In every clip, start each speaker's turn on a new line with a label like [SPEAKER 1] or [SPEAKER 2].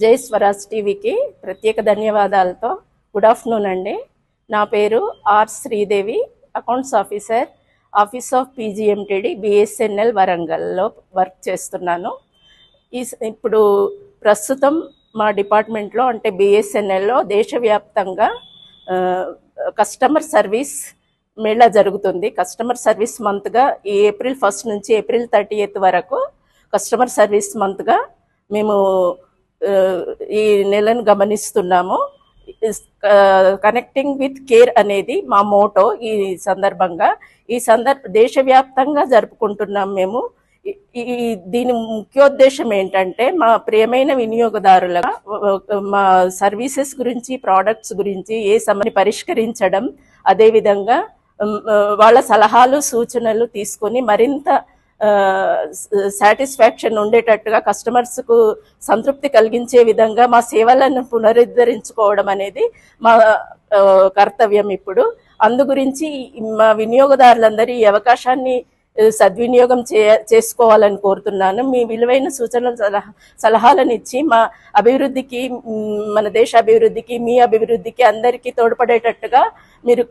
[SPEAKER 1] జై స్వరాజ్ టీవీకి ప్రత్యేక ధన్యవాదాలతో గుడ్ ఆఫ్టర్నూన్ అండి. నా పేరు R Sridevi, accounts officer, office of PGMTD BSNL వరంగల్లో వర్క్ చేస్తున్నాను. ఇప్పుడు ప్రస్తుతం మా డిపార్ట్మెంట్లో అంటే బిఎస్ఎన్ఎల్లో దేశవ్యాప్తంగా కస్టమర్ సర్వీస్ మేళా జరుగుతుంది. కస్టమర్ సర్వీస్ మంత్గా ఈ ఏప్రిల్ 1 నుంచి ఏప్రిల్ 30 వరకు కస్టమర్ సర్వీస్ మంత్గా మేము ఈ నెలను గమనిస్తున్నాము. కనెక్టింగ్ విత్ కేర్ అనేది మా మోటో. ఈ సందర్భంగా దేశవ్యాప్తంగా జరుపుకుంటున్నాం మేము. దీని ముఖ్యోద్దేశం ఏంటంటే మా ప్రియమైన వినియోగదారులుగా మా సర్వీసెస్ గురించి, ప్రోడక్ట్స్ గురించి ఏ సమస్యని పరిష్కరించడం, అదేవిధంగా వాళ్ళ సలహాలు సూచనలు తీసుకొని మరింత సాటిస్ఫాక్షన్ ఉండేటట్టుగా కస్టమర్స్కు సంతృప్తి కలిగించే విధంగా మా సేవలను పునరుద్ధరించుకోవడం అనేది మా కర్తవ్యం. ఇప్పుడు అందు గురించి మా వినియోగదారులందరూ ఈ అవకాశాన్ని సద్వినియోగం చేసుకోవాలని కోరుతున్నాను. మీ విలువైన సూచనలు సలహాలను ఇచ్చి మా అభివృద్ధికి, మన దేశ అభివృద్ధికి, మీ అభివృద్ధికి అందరికీ తోడ్పడేటట్టుగా మీరు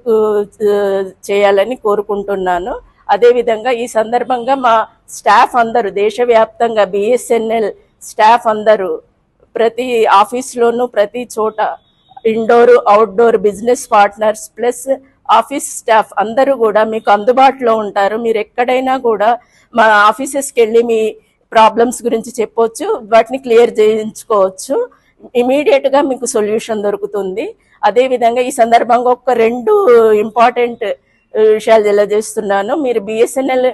[SPEAKER 1] చేయాలని కోరుకుంటున్నాను. అదేవిధంగా ఈ సందర్భంగా మా స్టాఫ్ అందరూ దేశవ్యాప్తంగా బిఎస్ఎన్ఎల్ స్టాఫ్ అందరూ ప్రతి ఆఫీస్లోనూ ప్రతి చోట indoor outdoor business partners plus office staff అందరూ కూడా మీకు అందుబాటులో ఉంటారు. మీరు ఎక్కడైనా కూడా మా ఆఫీసెస్కి వెళ్ళి మీ ప్రాబ్లమ్స్ గురించి చెప్పవచ్చు, వాటిని క్లియర్ చేయించుకోవచ్చు. ఇమీడియట్గా మీకు సొల్యూషన్ దొరుకుతుంది. అదేవిధంగా ఈ సందర్భంగా ఒక 2 ఇంపార్టెంట్ విషయాలు తెలియజేస్తున్నాను. మీరు బిఎస్ఎన్ఎల్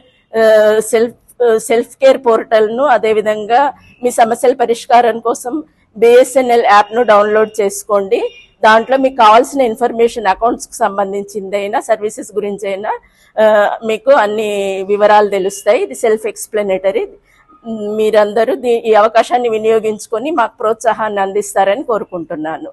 [SPEAKER 1] సెల్ఫ్ కేర్ పోర్టల్ను, అదేవిధంగా మీ సమస్యల పరిష్కారం కోసం బిఎస్ఎన్ఎల్ యాప్ను డౌన్లోడ్ చేసుకోండి. దాంట్లో మీకు కావాల్సిన ఇన్ఫర్మేషన్, అకౌంట్స్కి సంబంధించిందైనా సర్వీసెస్ గురించి అయినా మీకు అన్ని వివరాలు తెలుస్తాయి. ఇది సెల్ఫ్ ఎక్స్ప్లెనేటరీ. మీరందరూ ఈ అవకాశాన్ని వినియోగించుకొని మాకు ప్రోత్సాహాన్ని అందిస్తారని కోరుకుంటున్నాను.